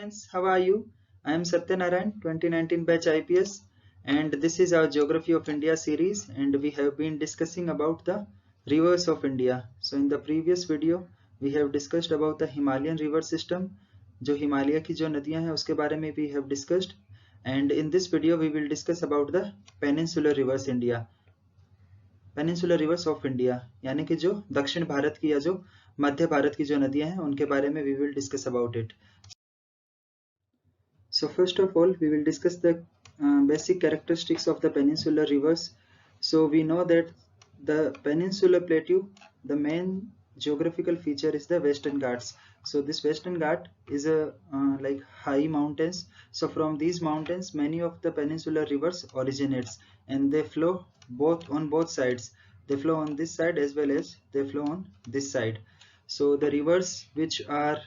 friends, how are you? I am Satyanarayan, 2019 batch IPS, and this is our Geography of India series, and we have been discussing about the rivers of India. So in the previous video, we have discussed about the Himalayan river system, जो हिमालय की जो नदियां हैं उसके बारे में we have discussed, and in this video we will discuss about the peninsular rivers India. Peninsular reverse of India यानी कि जो दक्षिण भारत की या जो मध्य भारत की जो नदियां हैं उनके बारे में we will discuss about it. So first of all, we will discuss the basic characteristics of the peninsular rivers. So we know that the peninsular plateau, the main geographical feature is the Western Ghats. So this Western Ghat is a like high mountains. So from these mountains, many of the peninsular rivers originates, and they flow on both sides. They flow on this side as well as they flow on this side. So the rivers which are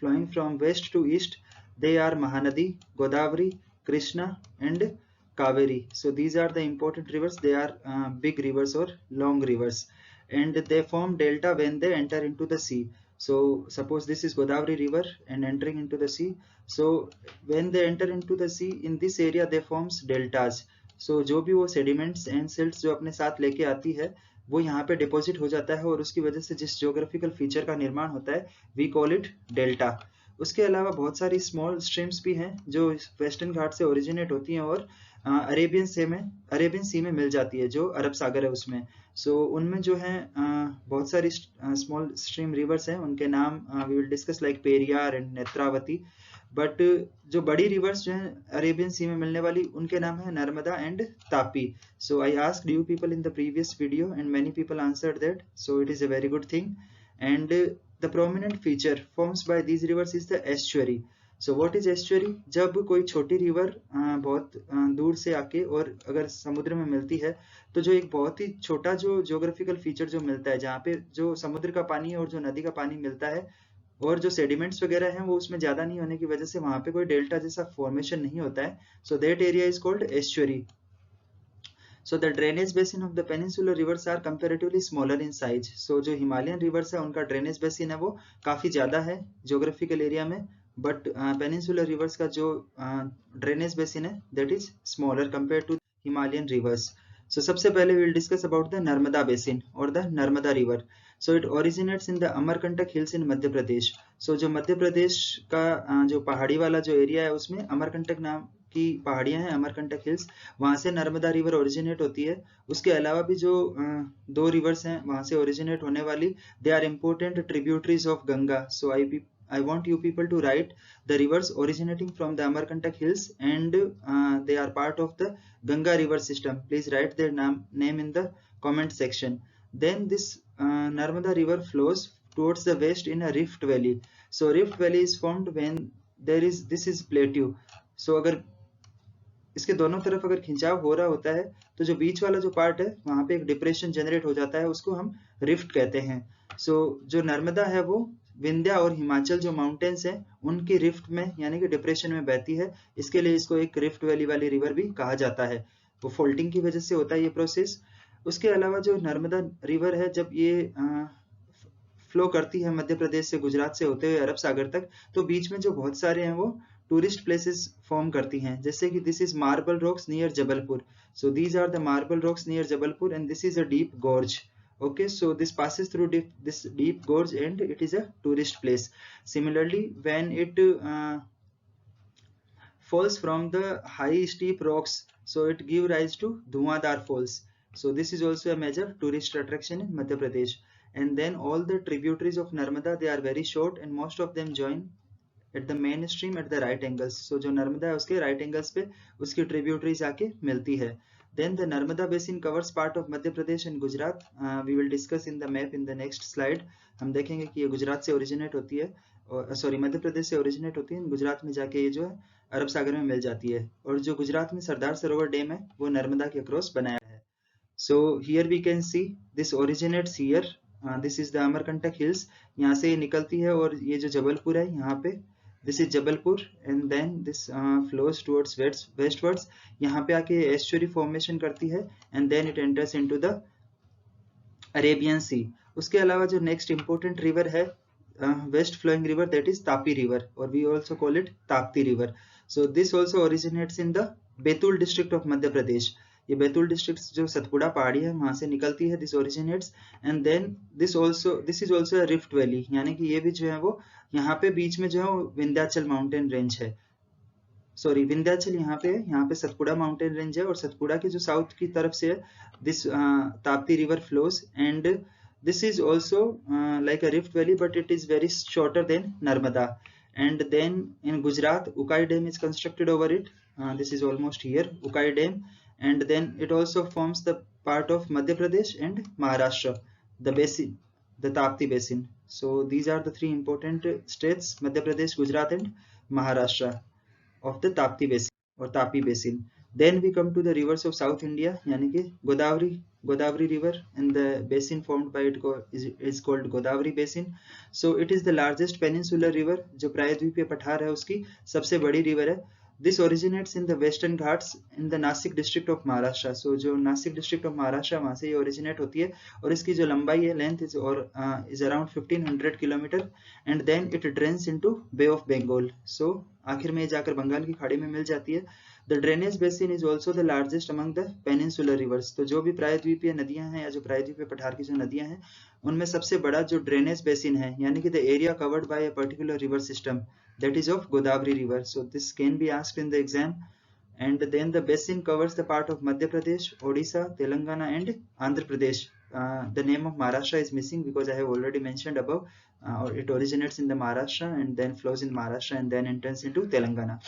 flowing from west to east, they are Mahanadi, Godavari, Krishna and Kaveri. So these are the important rivers. They are big rivers or long rivers, and they form delta when they enter into the sea. So suppose this is Godavari river and entering into the sea. So when they enter into the sea, in this area they forms deltas. So जो भी वो sediments and silts जो अपने साथ लेके आती है वो यहाँ पे डिपॉजिट हो जाता है, और उसकी वजह से जिस ज्योग्राफिकल फीचर का निर्माण होता है वी कॉल इट डेल्टा. उसके अलावा बहुत सारी स्मॉल स्ट्रीम्स भी हैं जो वेस्टर्न घाट से ओरिजिनेट होती हैं और अरेबियन सी में मिल जाती है, जो अरब सागर है उसमें. सो उनमें जो है बहुत सारी स्मॉल स्ट्रीम रिवर्स हैं, उनके नाम we will discuss like Periyar and Netravati. But जो बड़ी रिवर्स जो हैं अरेबियन सी में मिलने वाली, उनके नाम है Narmada and Tapi. So I asked you people in the previous video and many people answered that, so it is a very good thing. And the prominent feature formed by these rivers is the estuary. So what is estuary? जब कोई छोटी river बहुत दूर से आके और अगर समुद्र में मिलती है, तो जो एक बहुत ही छोटा जो ज्योग्राफिकल फीचर जो मिलता है, जहाँ पे जो समुद्र का पानी और जो नदी का पानी मिलता है और जो सेडिमेंट्स वगैरह हैं वो उसमें ज्यादा नहीं होने की वजह से वहां पे कोई डेल्टा जैसा फॉर्मेशन नहीं होता है. So that area is called estuary. So the drainage basin of the peninsular rivers are comparatively smaller in size. So जो हिमालयन रिवर्स है उनका ड्रेनेज बेसिन है वो काफी ज्यादा है ज्योग्राफिकल एरिया में, बट पेनिनसुलर रिवर्स का जो ड्रेनेज बेसिन है that is smaller compare to Himalayan rivers. So सबसे पहले we will discuss about the Narmada basin और the Narmada river. So it originates in the Amarkantak hills in Madhya Pradesh. So जो मध्य प्रदेश का जो पहाड़ी वाला जो एरिया है उसमें अमरकंटक नाम की पहाड़ियां हैं, अमरकंटक हिल्स, वहां से नर्मदा रिवर ओरिजिनेट होती है. उसके अलावा भी जो दो रिवर्स हैं वहां से ओरिजिनेट होने वाली, they are important tributaries of Ganga. So I want you people to write the rivers originating from the Amarkantak hills, and they are part of the Ganga river system. Please write their name in the comment section. Then this Narmada river flows towards the west in a rift valley. So rift valley is formed when this is plateau. So अगर इसके दोनों तरफ अगर खिंचाव हो रहा होता है तो जो बीच वाला जो पार्ट है वहां पे एक डिप्रेशन जनरेट हो जाता है, उसको हम रिफ्ट कहते हैं. सो जो नर्मदा है वो विंध्या और हिमाचल जो माउंटेन्स हैं उनकी रिफ्ट में यानी कि डिप्रेशन में बहती है. इसके लिए इसको एक रिफ्ट वैली वाली रिवर भी कहा जाता है. वो फोल्टिंग की वजह से होता है ये प्रोसेस. उसके अलावा जो नर्मदा रिवर है जब ये फ्लो करती है मध्य प्रदेश से गुजरात से होते हुए अरब सागर तक, तो बीच में जो बहुत सारे हैं वो टूरिस्ट प्लेसेस फॉर्म करती हैं, जैसे कि this is marble rocks near Jabalpur. So these are the marble rocks near Jabalpur and this is a deep gorge. Okay, so this passes through this deep gorge and it is a tourist place. Similarly, when it falls from the high steep rocks, so it give rise to Dhuandar Falls. So this is also a major tourist attraction in Madhya Pradesh. And then all the tributaries of Narmada, they are very short and most of them join at the main stream at the right angles. So जो नर्मदा है उसके right angles पे उसकी tributaries आके मिलती है. Then the Narmada basin covers part of Madhya Pradesh and Gujarat. We will discuss in the map in the next slide. हम देखेंगे कि ये गुजरात से ओरिजिनेट होती है, और सॉरी मध्य प्रदेश से ओरिजिनेट होती है, गुजरात में जाके ये जो है अरब सागर में मिल जाती है. और जो गुजरात में सरदार सरोवर डैम है वो नर्मदा के अक्रॉस बनाया है. So here we can see this originates here. This is the Amarkantak hills. यहाँ से ये निकलती है और ये जो जबलपुर है यहाँ पे, this is Jabalpur, and then this flows towards westwards. यहाँ पे आके estuary formation करती है and then it enters into the Arabian Sea. उसके अलावा जो next important river है west flowing river, that is Tapi river, or we also call it Tapti river. So this also originates in the Betul district of Madhya Pradesh. ये Betul district जो सतपुड़ा पहाड़ी है वहां से निकलती है, this originates, and then this is also a rift valley, यानी कि ये भी जो है वो यहाँ पे बीच में जो है विंध्याचल माउंटेन रेंज है, सॉरी विंध्याचल यहाँ पे है, यहाँ पे सतपुड़ा माउंटेन रेंज है, और सतपुड़ा के जो साउथ की तरफ से है this Tapti river flows, and this is also like a rift valley, but it is very shorter than Narmada. And then in Gujarat, Ukai Dam is constructed over it. This is almost here, Ukai Dam, and then it also forms the part of Madhya Pradesh and Maharashtra, the basin, the Tapti basin. So these are the three important states: Madhya Pradesh, Gujarat, and Maharashtra of the Tapti basin or Tapi basin. Then we come to the rivers of South India, यानी कि Godavari river, and the basin formed by it is called Godavari basin. So it is the largest peninsular river, जो प्रायद्वीपीय पठार है उसकी सबसे बड़ी river है. This originates in the Western Ghats in the Nasik district of Maharashtra. So जो Nashik district of Maharashtra वहाँ से ये originate होती है, और इसकी जो लंबाई है length is around 1500 kilometer, and then it drains into Bay of Bengal. So आखिर में जाकर बंगाल की खाड़ी में मिल जाती है. The drainage basin is also the largest among the peninsular rivers. तो जो भी प्रायद्वीपीय नदियां हैं या जो प्रायद्वीपीय पठार की जो नदियां हैं उनमें सबसे बड़ा जो ड्रेनेज बेसिन है, यानी कि the area covered by a particular river system, that is of Godavari river. So this can be asked in the exam. And then the basin covers the part of Madhya Pradesh, Odisha, Telangana, and Andhra Pradesh. The name of Maharashtra is missing because I have already mentioned above. It originates in the Maharashtra and then flows in Maharashtra and then enters into Telangana.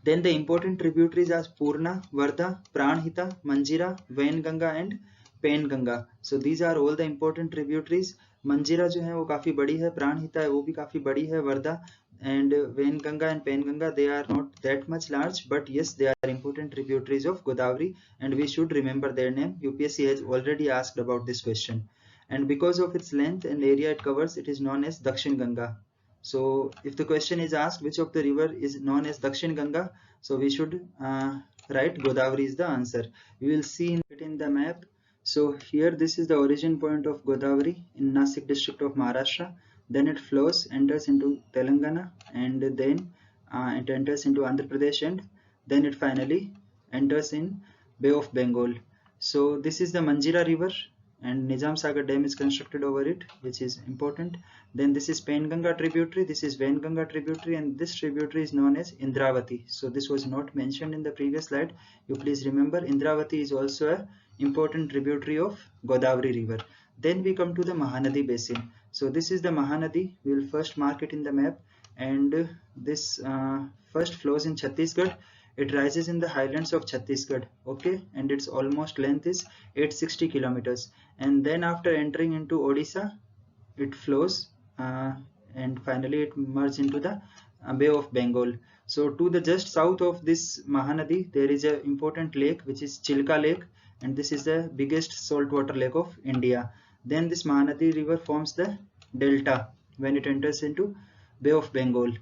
Then the important tributaries are Purna, Vardha, Pranhita, Manjira, Vainganga, and Penganga. So these are all the important tributaries. Manjira जो है वो काफी बड़ी है, प्राणहिता है वो भी काफी बड़ी है, Wardha and Vainganga and Penganga, they are not that much large, but yes, they are important tributaries of Godavari, and we should remember their name. UPSC has already asked about this question, and because of its length and area it covers, it is known as Dakshin Ganga. So if the question is asked which of the river is known as Dakshin Ganga, so we should write Godavari is the answer. We will see it in the map. So here this is the origin point of Godavari in Nasik district of Maharashtra. Then it flows, enters into Telangana, and then it enters into Andhra Pradesh, and then it finally enters in Bay of Bengal. So this is the Manjira river, and Nizam Sagar Dam is constructed over it, which is important. Then this is Penganga tributary, this is Vainganga tributary, and this tributary is known as Indravati. So this was not mentioned in the previous slide. You please remember Indravati is also a important tributary of Godavari river. Then we come to the Mahanadi basin. So this is the Mahanadi. We will first mark it in the map, and this first flows in Chhattisgarh. It rises in the highlands of Chhattisgarh, okay, and its almost length is 860 kilometers. And then after entering into Odisha, it flows and finally it merges into the Bay of Bengal. So to the just south of this Mahanadi, there is an important lake which is Chilka Lake, and this is the biggest saltwater lake of India. Then this Mahanadi river forms the delta when it enters into Bay of Bengal.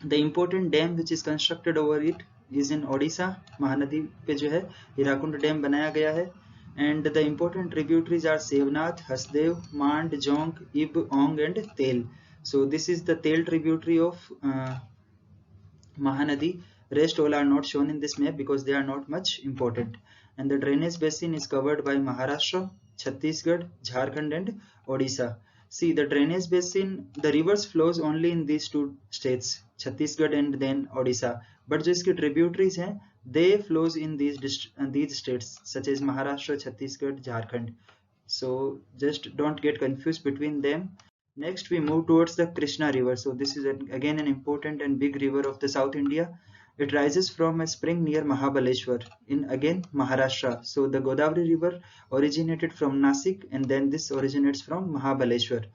The important dam which is constructed over it is in Odisha. Mahanadi पे जो है Hirakud dam बनाया गया है, and the important tributaries are Sevnath, Hasdev, Mand, Jong, Ib, Ong, and Tel. So this is the Tel tributary of Mahanadi. Rest all are not shown in this map because they are not much important. And the drainage basin is covered by Maharashtra, Chhattisgarh, Jharkhand, and Odisha. See, the drainage basin, the rivers flows only in these two states, Chhattisgarh and then Odisha. But जो इसके tributaries हैं, they flows in these states such as Maharashtra, Chhattisgarh, Jharkhand. So just don't get confused between them. Next we move towards the Krishna river. So this is again an important and big river of the South India. It rises from a spring near Mahabaleshwar in again Maharashtra. So the Godavari river originated from Nasik, and then this originates from Mahabaleshwar.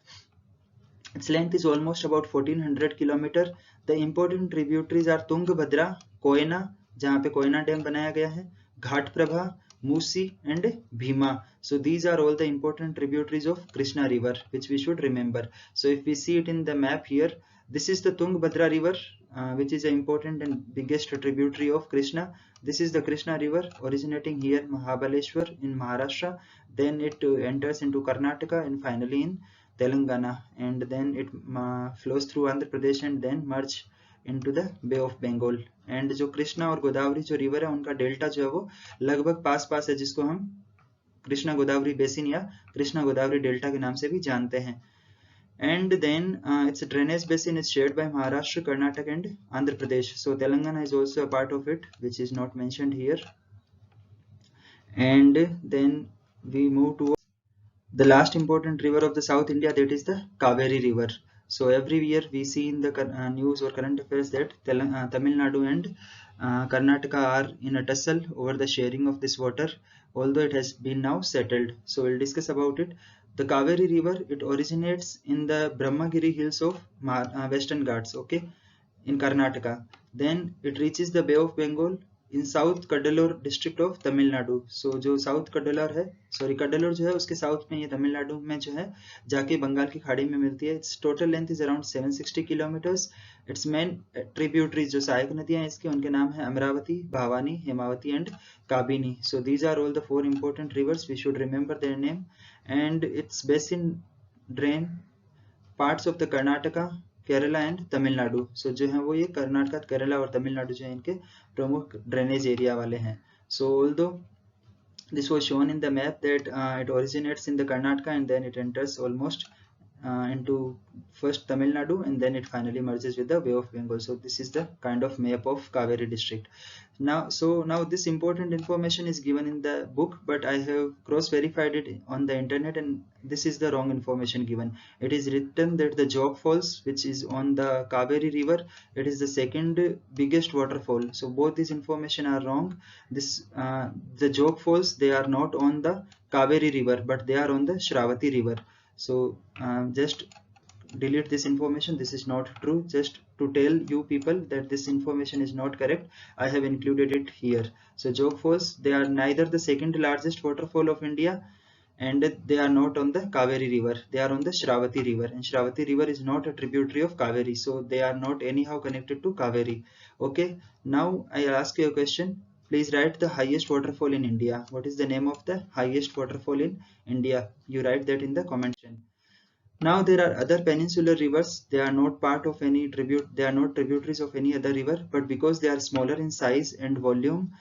Its length is almost about 1400 kilometer. The important tributaries are Tungabhadra, Koyna, जहाँ पे Koyna dam बनाया गया है, Ghataprabha, Musi, and Bhima. So these are all the important tributaries of Krishna river which we should remember. So if we see it in the map here, this is the Tungabhadra river, which is an important and biggest tributary of Krishna. This is the Krishna river originating here Mahabaleshwar in Maharashtra. Then it enters into Karnataka and finally in Telangana, and then it flows through Andhra Pradesh and then merge into the Bay of Bengal. And जो कृष्णा और गोदावरी जो river है उनका delta जो है वो लगभग पास पास है, जिसको हम कृष्णा गोदावरी बेसिन या कृष्णा गोदावरी डेल्टा के नाम से भी जानते हैं. And then its drainage basin is shared by Maharashtra, Karnataka and Andhra Pradesh. So Telangana is also a part of it, which is not mentioned here. And then we move to the last important river of the South India, that is the Kaveri River. So every year we see in the news or current affairs that Tamil Nadu and Karnataka are in a tussle over the sharing of this water, although it has been now settled. So we'll discuss about it. The Kaveri River, it originates in the Brahmagiri hills of Western Ghats, okay, in Karnataka. Then it reaches the Bay of Bengal in South Cuddalore district of Tamil Nadu. So जो South Cuddalore है, sorry Cuddalore जो है उसके south में ये तमिलनाडु में जो है जाके बंगाल की खाड़ी में मिलती है. Its total length is around 760 kilometers. Its main tributaries जो सहायक नदियां हैं इसकी, उनके नाम है Amaravati, Bhavani, Hemavati and Kabini. So these are all the 4 important rivers. We should remember their name, and its basin drain parts of the Karnataka, Kerala and Tamil Nadu. So जो है वो ये कर्नाटका, केरला और तमिलनाडु जो है इनके प्रमुख ड्रेनेज एरिया वाले हैं. सो although this was shown in the map that it originates in the Karnataka and then it enters almost into first Tamil Nadu and then it finally merges with the Bay of Bengal. So this is the kind of map of Kaveri district. Now this important information is given in the book, but I have cross verified it on the internet and this is the wrong information given. It is written that the Jog Falls, which is on the Kaveri river, it is the second biggest waterfall. So both these information are wrong. The Jog Falls, they are not on the Kaveri river but they are on the Shravati river. So just delete this information. This is not true. Just to tell you people that this information is not correct, I have included it here. So Jog Falls, they are neither the second largest waterfall of India and they are not on the Kaveri river. They are on the Shravati river, and Shravati river is not a tributary of Kaveri, so they are not anyhow connected to Kaveri. Okay, now I ask you a question. Please write the highest waterfall in India. What is the name of the highest waterfall in India? You write that in the comment section. Now there are other peninsular rivers. They are not part of any tribute. They are not tributaries of any other river, but because they are smaller in size and volume,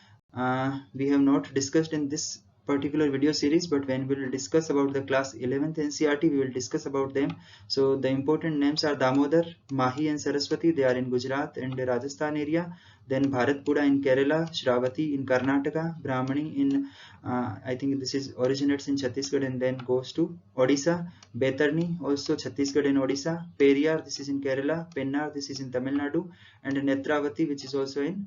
we have not discussed in this particular video series. But when we will discuss about the class 11th NCERT, we will discuss about them. So the important names are Damodar, Mahi, and Saraswati. They are in Gujarat and Rajasthan area. Then Bharatpura in Kerala, Shravati in Karnataka, Brahmani in I think this is originates in Chhattisgarh and then goes to Odisha. Baitarni also Chhattisgarh and Odisha. Periyar, this is in Kerala. Pennar, this is in Tamil Nadu, and Netravati, which is also in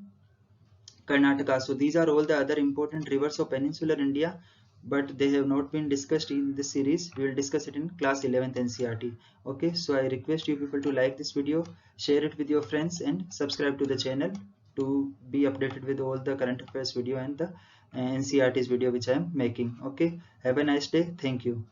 Karnataka. So these are all the other important rivers of peninsular India, but they have not been discussed in this series. We will discuss it in class 11th NCERT. Okay, so I request you people to like this video, share it with your friends, and subscribe to the channel to be updated with all the current affairs video and the NCERT's video which I am making. Okay, have a nice day. Thank you.